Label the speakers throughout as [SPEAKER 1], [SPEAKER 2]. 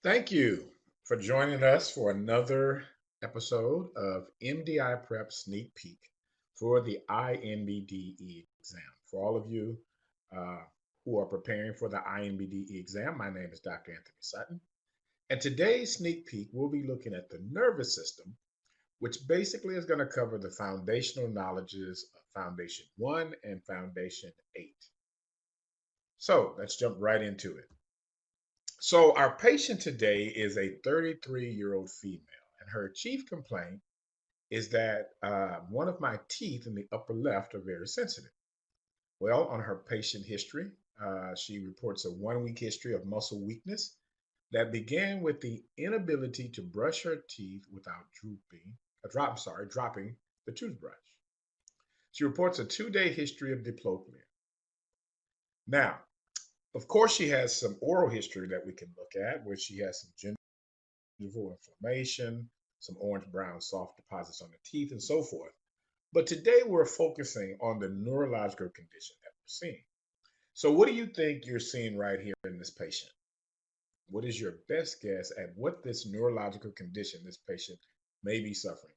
[SPEAKER 1] Thank you for joining us for another episode of MDI Prep Sneak Peek for the INBDE exam. For all of you uh, who are preparing for the INBDE exam, my name is Dr. Anthony Sutton. And today's sneak peek, we'll be looking at the nervous system, which basically is going to cover the foundational knowledges of Foundation 1 and Foundation 8. So let's jump right into it. So, our patient today is a 33-year-old female, and her chief complaint is that one of my teeth in the upper left are very sensitive. Well, on her patient history, she reports a 1 week history of muscle weakness that began with the inability to brush her teeth without dropping the toothbrush. She reports a 2 day history of diplopia. Now, of course, she has some oral history that we can look at, where she has some gingival inflammation, some orange-brown soft deposits on the teeth, and so forth. But today we're focusing on the neurological condition that we're seeing. So what do you think you're seeing right here in this patient? What is your best guess at what this neurological condition this patient may be suffering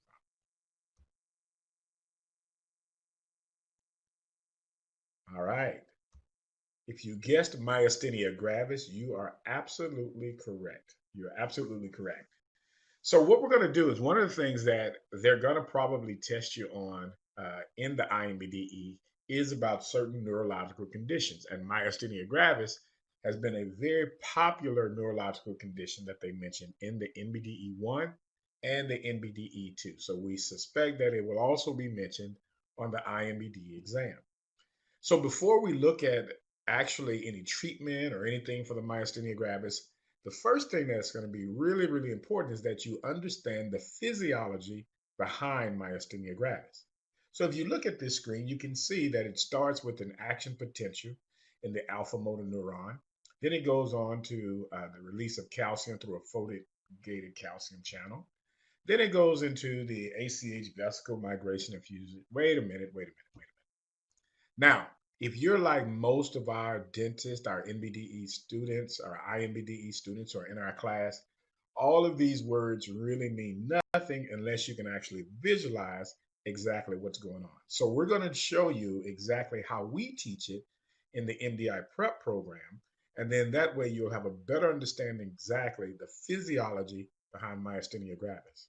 [SPEAKER 1] from? All right. If you guessed myasthenia gravis, you are absolutely correct. You're absolutely correct. So what we're going to do is one of the things that they're going to probably test you on in the INBDE is about certain neurological conditions. And myasthenia gravis has been a very popular neurological condition that they mentioned in the NBDE 1 and the NBDE 2. So we suspect that it will also be mentioned on the INBDE exam. So before we look at actually any treatment or anything for the myasthenia gravis, the first thing that's going to be really, really important is that you understand the physiology behind myasthenia gravis. So if you look at this screen, you can see that it starts with an action potential in the alpha motor neuron. Then it goes on to the release of calcium through a photogated calcium channel. Then it goes into the ACH vesicle migration and fusion. Wait a minute. Now, if you're like most of our dentists, our NBDE students, our INBDE students who are in our class, all of these words really mean nothing unless you can actually visualize exactly what's going on. So we're going to show you exactly how we teach it in the MDI prep program. And then that way you'll have a better understanding exactly the physiology behind myasthenia gravis.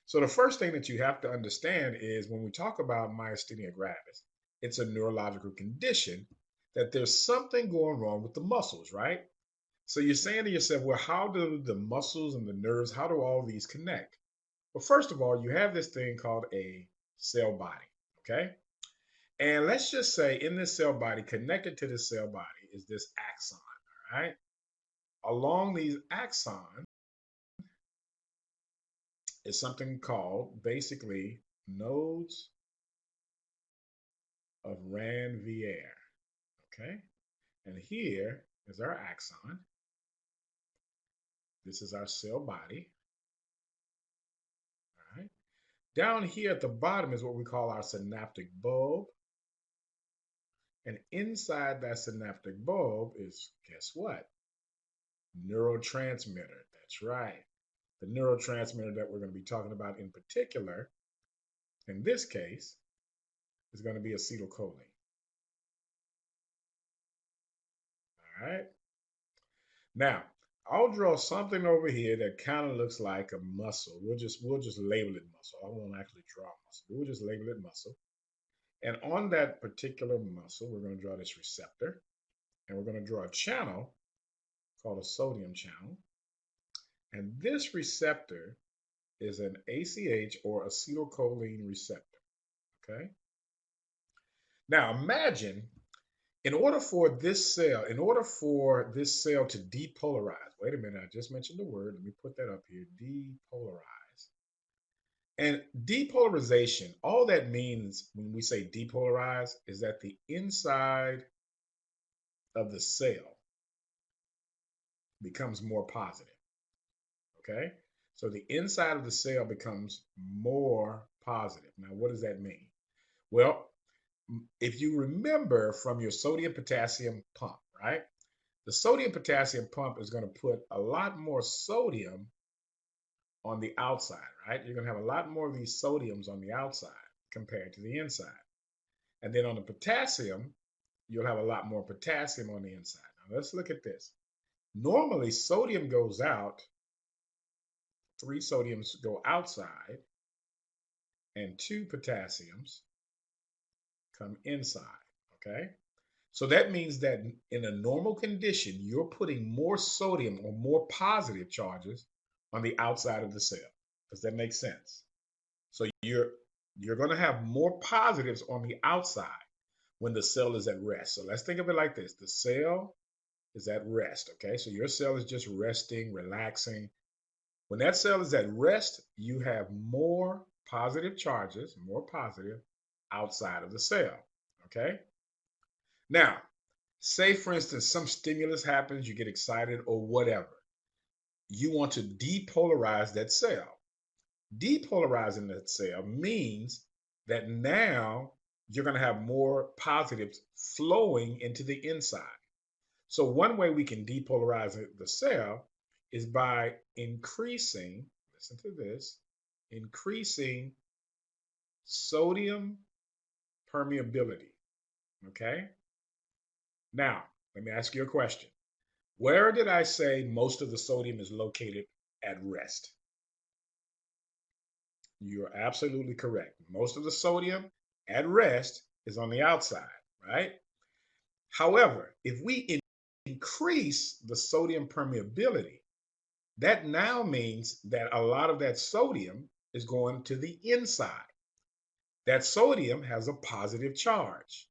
[SPEAKER 1] So the first thing that you have to understand is when we talk about myasthenia gravis, it's a neurological condition that there's something going wrong with the muscles, right? So you're saying to yourself, well, how do the muscles and the nerves, how do all these connect? Well, first of all, you have this thing called a cell body, okay? And let's just say in this cell body, connected to this cell body is this axon, all right? Along these axons is something called basically nodes of Ranvier, okay? And here is our axon. This is our cell body, all right? Down here at the bottom is what we call our synaptic bulb. And inside that synaptic bulb is, guess what? Neurotransmitter. That's right. The neurotransmitter that we're going to be talking about in particular, in this case, is going to be acetylcholine. All right. Now, I'll draw something over here that kind of looks like a muscle. We'll just label it muscle. I won't actually draw muscle. We'll just label it muscle. And on that particular muscle, we're going to draw this receptor. And we're going to draw a channel called a sodium channel. And this receptor is an ACH or acetylcholine receptor. Okay. Now imagine in order for this cell to depolarize, wait a minute, I just mentioned the word. Let me put that up here, depolarize. And depolarization, all that means when we say depolarize is that the inside of the cell becomes more positive. Okay? So the inside of the cell becomes more positive. Now, what does that mean? Well, if you remember from your sodium potassium pump, right? The sodium potassium pump is going to put a lot more sodium on the outside, right? You're going to have a lot more of these sodiums on the outside compared to the inside. And then on the potassium, you'll have a lot more potassium on the inside. Now let's look at this. Normally, sodium goes out, 3 sodiums go outside, and 2 potassiums come inside, okay? So that means that in a normal condition, you're putting more sodium or more positive charges on the outside of the cell. Does that make sense? So you're going to have more positives on the outside when the cell is at rest. So let's think of it like this. The cell is at rest, okay? So your cell is just resting, relaxing. When that cell is at rest, you have more positive charges, more positive outside of the cell, okay? Now, say for instance, some stimulus happens, you get excited or whatever. You want to depolarize that cell. Depolarizing that cell means that now you're going to have more positives flowing into the inside. So one way we can depolarize the cell is by increasing, listen to this, increasing sodium permeability, okay? Now, let me ask you a question. Where did I say most of the sodium is located at rest? You're absolutely correct. Most of the sodium at rest is on the outside, right? However, if we increase the sodium permeability, that now means that a lot of that sodium is going to the inside. That sodium has a positive charge.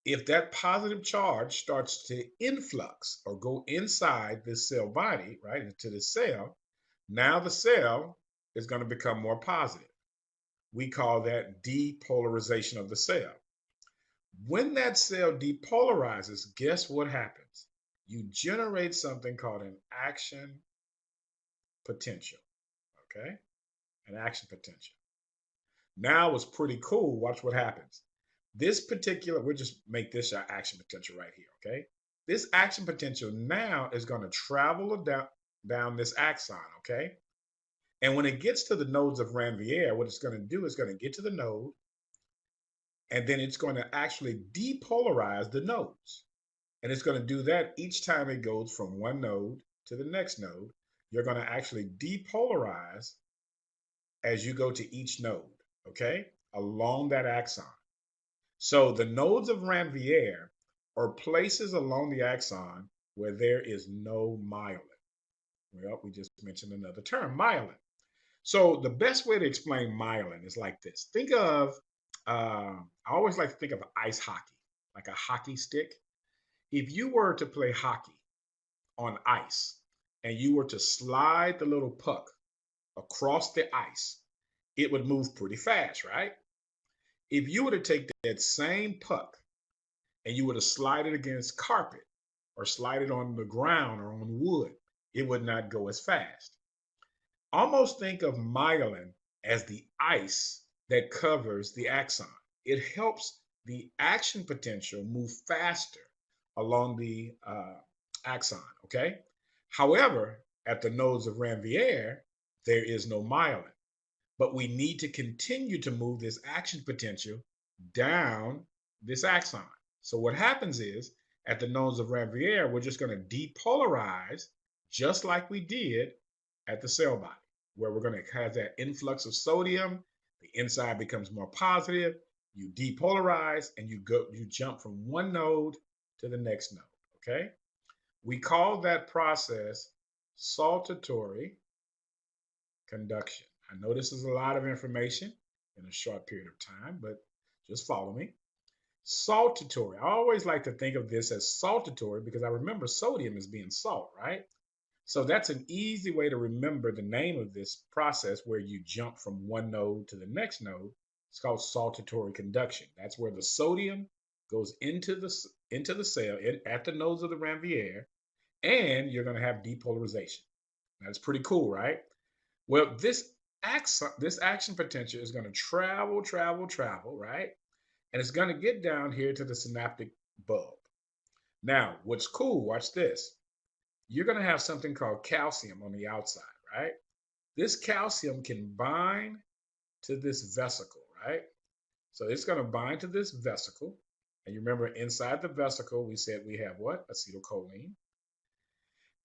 [SPEAKER 1] If that positive charge starts to influx or go inside this cell body, right, into the cell, now the cell is going to become more positive. We call that depolarization of the cell. When that cell depolarizes, guess what happens? You generate something called an action potential, okay? An action potential. Now it's pretty cool. Watch what happens. This particular, we'll just make this our action potential right here, okay? This action potential now is going to travel down this axon, okay? And when it gets to the nodes of Ranvier, what it's going to do is going to get to the node, and then it's going to actually depolarize the nodes. And it's going to do that each time it goes from one node to the next node. You're going to actually depolarize as you go to each node, okay, along that axon. So the nodes of Ranvier are places along the axon where there is no myelin. Well, we just mentioned another term, myelin. So the best way to explain myelin is like this. Think of, I always like to think of ice hockey, like a hockey stick. If you were to play hockey on ice and you were to slide the little puck across the ice, it would move pretty fast, right? If you were to take that same puck and you were to slide it against carpet or slide it on the ground or on wood, it would not go as fast. Almost think of myelin as the ice that covers the axon. It helps the action potential move faster along the axon, okay? However, at the nodes of Ranvier, there is no myelin. But we need to continue to move this action potential down this axon. So what happens is, at the nodes of Ranvier, we're just going to depolarize just like we did at the cell body, where we're going to have that influx of sodium, the inside becomes more positive, you depolarize, and you jump from one node to the next node, okay? We call that process saltatory conduction. I know this is a lot of information in a short period of time, but just follow me. Saltatory. I always like to think of this as saltatory because I remember sodium as being salt, right? So that's an easy way to remember the name of this process where you jump from one node to the next node. It's called saltatory conduction. That's where the sodium goes into the cell at the nodes of the Ranvier, and you're going to have depolarization. That's pretty cool, right? Well, this action potential is going to travel, right? And it's going to get down here to the synaptic bulb. Now, what's cool, watch this. You're going to have something called calcium on the outside, right? This calcium can bind to this vesicle, right? So it's going to bind to this vesicle. And you remember inside the vesicle, we said we have what? Acetylcholine.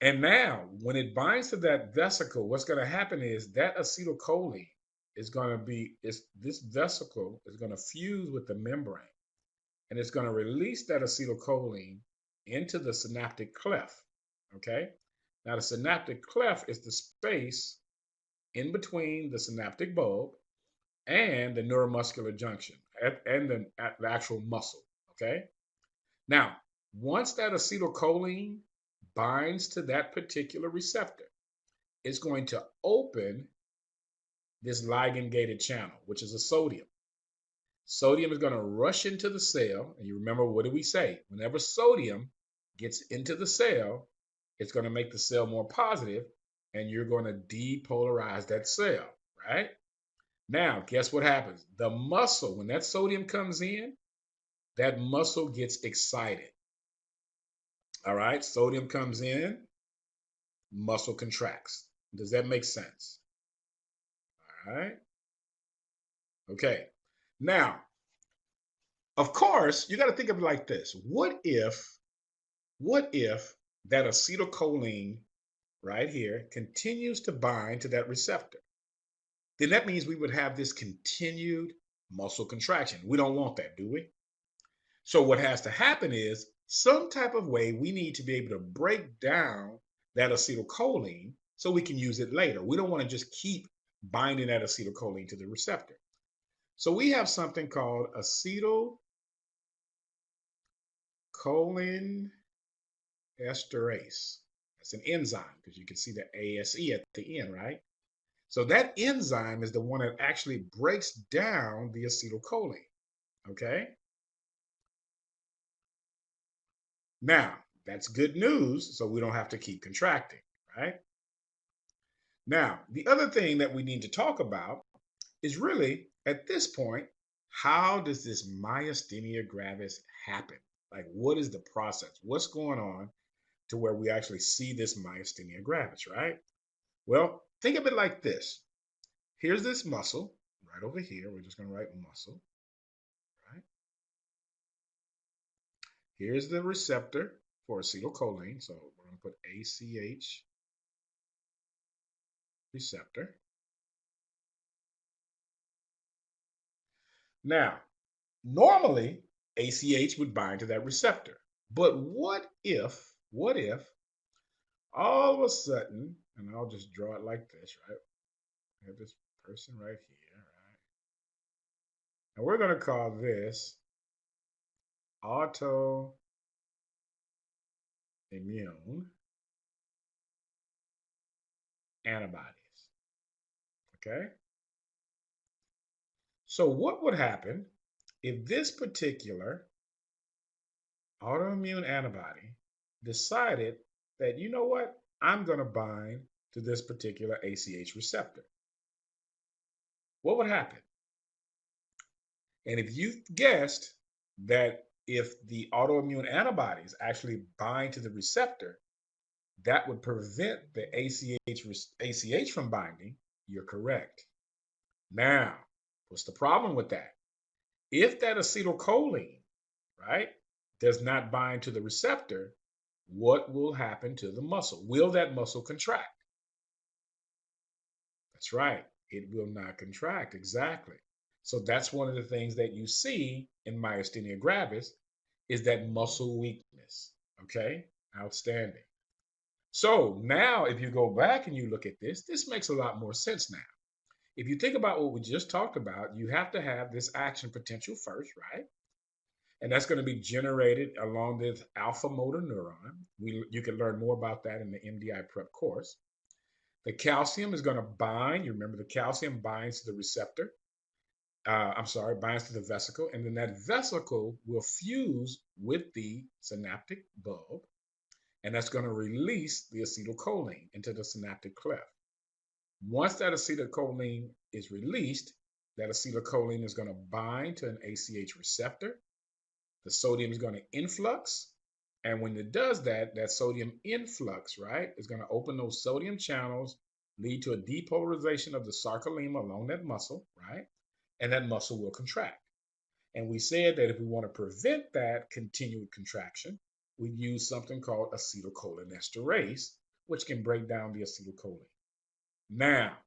[SPEAKER 1] And now, when it binds to that vesicle, what's going to happen is that acetylcholine is going to be, this vesicle is going to fuse with the membrane. And it's going to release that acetylcholine into the synaptic cleft. Okay? Now, the synaptic cleft is the space in between the synaptic bulb and the neuromuscular junction and the actual muscle. Okay? Now, once that acetylcholine binds to that particular receptor, it's going to open this ligand-gated channel, which is a sodium. Sodium is going to rush into the cell. And you remember, what did we say? Whenever sodium gets into the cell, it's going to make the cell more positive, and you're going to depolarize that cell, right? Now, guess what happens? The muscle, when that sodium comes in, that muscle gets excited. All right, sodium comes in, muscle contracts. Does that make sense? All right. Okay. Now, of course, you got to think of it like this. What if that acetylcholine right here continues to bind to that receptor? Then that means we would have this continued muscle contraction. We don't want that, do we? So what has to happen is some type of way we need to be able to break down that acetylcholine so we can use it later. We don't want to just keep binding that acetylcholine to the receptor. So we have something called acetylcholine esterase. That's an enzyme because you can see the ASE at the end, right? So that enzyme is the one that actually breaks down the acetylcholine, okay? Now, that's good news, so we don't have to keep contracting, right? Now, the other thing that we need to talk about is really, at this point, how does this myasthenia gravis happen? Like, what is the process? What's going on to where we actually see this myasthenia gravis, right? Well, think of it like this. Here's this muscle right over here. We're just going to write muscle, right? Here's the receptor for acetylcholine. So we're going to put ACH receptor. Now, normally ACH would bind to that receptor. But what if all of a sudden, and I'll just draw it like this, right? I have this person right here, right? And we're going to call this autoimmune antibodies, okay? So what would happen if this particular autoimmune antibody decided that, you know what, I'm going to bind to this particular ACH receptor? What would happen? And if you guessed that if the autoimmune antibodies actually bind to the receptor, that would prevent the ACH from binding, you're correct. Now, what's the problem with that? If that acetylcholine, right, does not bind to the receptor, what will happen to the muscle? Will that muscle contract? That's right. It will not contract. Exactly. So that's one of the things that you see in myasthenia gravis is that muscle weakness. Okay. Outstanding. So now if you go back and you look at this, this makes a lot more sense now. If you think about what we just talked about, you have to have this action potential first, right? And that's going to be generated along this alpha motor neuron. You can learn more about that in the MDI prep course. The calcium is going to bind. You remember the calcium binds to the receptor. Binds to the vesicle. And then that vesicle will fuse with the synaptic bulb. And that's going to release the acetylcholine into the synaptic cleft. Once that acetylcholine is released, that acetylcholine is going to bind to an ACH receptor. The sodium is going to influx, And when it does that, that sodium influx, right, is going to open those sodium channels, lead to a depolarization of the sarcolemma along that muscle, right? And that muscle will contract. And we said that if we want to prevent that continued contraction, we use something called acetylcholinesterase, which can break down the acetylcholine. Now,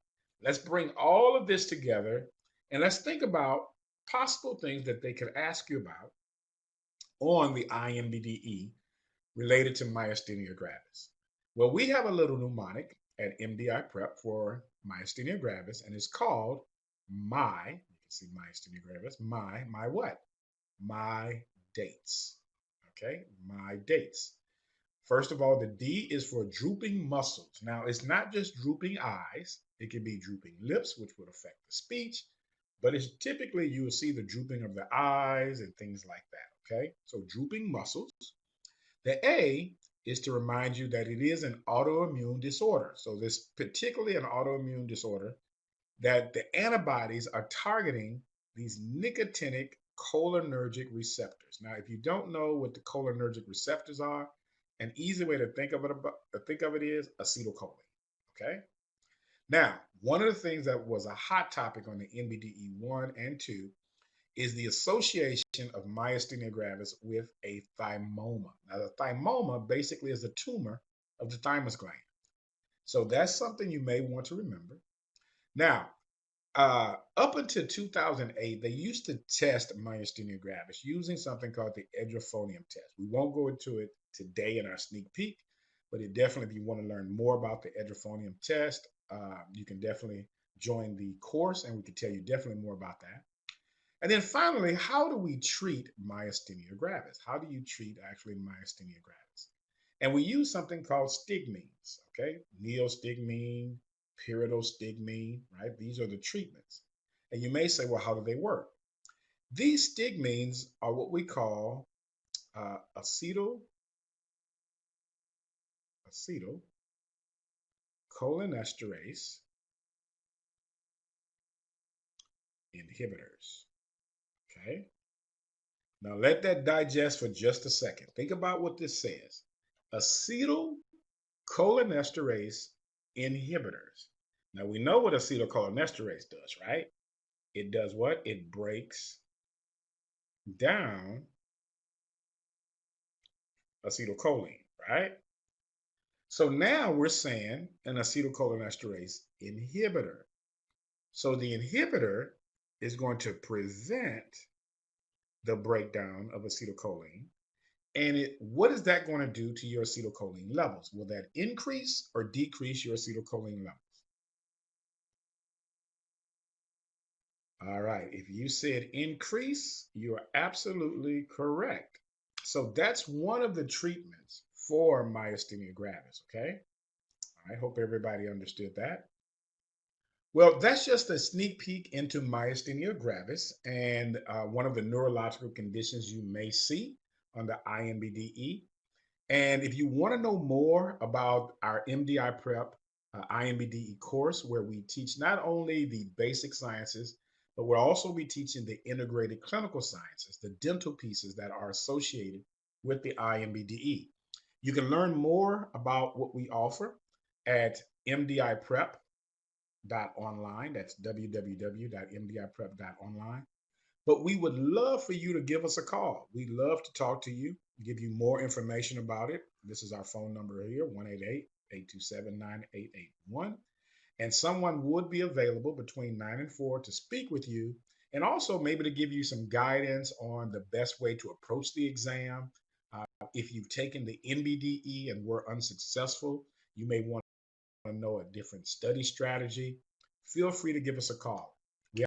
[SPEAKER 1] let's bring all of this together and let's think about possible things that they could ask you about on the INBDE related to myasthenia gravis. Well, we have a little mnemonic at MDI Prep for myasthenia gravis, and it's called my, you can see myasthenia gravis, my what? My dates. Okay, my dates. First of all, the D is for drooping muscles. Now, it's not just drooping eyes. It can be drooping lips, which would affect the speech, but it's typically you will see the drooping of the eyes and things like that. Okay, so drooping muscles. The A is to remind you that it is an autoimmune disorder. So this particularly an autoimmune disorder that the antibodies are targeting these nicotinic cholinergic receptors. Now, if you don't know what the cholinergic receptors are, an easy way to think of it is acetylcholine. Okay. Now, one of the things that was a hot topic on the NBDE 1 and 2 is the association of myasthenia gravis with a thymoma. Now, the thymoma basically is a tumor of the thymus gland. So that's something you may want to remember. Now, up until 2008, they used to test myasthenia gravis using something called the edrophonium test. We won't go into it today in our sneak peek, but it definitely, if you want to learn more about the edrophonium test, you can definitely join the course and we can tell you definitely more about that. And then finally, how do we treat myasthenia gravis? How do you treat actually myasthenia gravis? And we use something called stigmines, okay? Neostigmine, pyridostigmine, right? These are the treatments. And you may say, well, how do they work? These stigmines are what we call acetylcholinesterase inhibitors. Okay. Now let that digest for just a second. Think about what this says. Acetylcholinesterase inhibitors. Now we know what acetylcholinesterase does, right? It does what? It breaks down acetylcholine, right? So now we're saying an acetylcholinesterase inhibitor. So the inhibitor is going to prevent the breakdown of acetylcholine. And what is that going to do to your acetylcholine levels? Will that increase or decrease your acetylcholine levels? All right, if you said increase, you are absolutely correct. So that's one of the treatments for myasthenia gravis, okay? I hope everybody understood that. Well, that's just a sneak peek into myasthenia gravis and one of the neurological conditions you may see on the INBDE. And if you want to know more about our MDI Prep INBDE course, where we teach not only the basic sciences, but we'll also be teaching the integrated clinical sciences, the dental pieces that are associated with the INBDE. You can learn more about what we offer at mdiprep.online. That's www.mdiprep.online. But we would love for you to give us a call. We'd love to talk to you, give you more information about it. This is our phone number here, 188-827-9881. And someone would be available between 9 and 4 to speak with you and also maybe to give you some guidance on the best way to approach the exam. If you've taken the NBDE and were unsuccessful, you may want to know a different study strategy. Feel free to give us a call.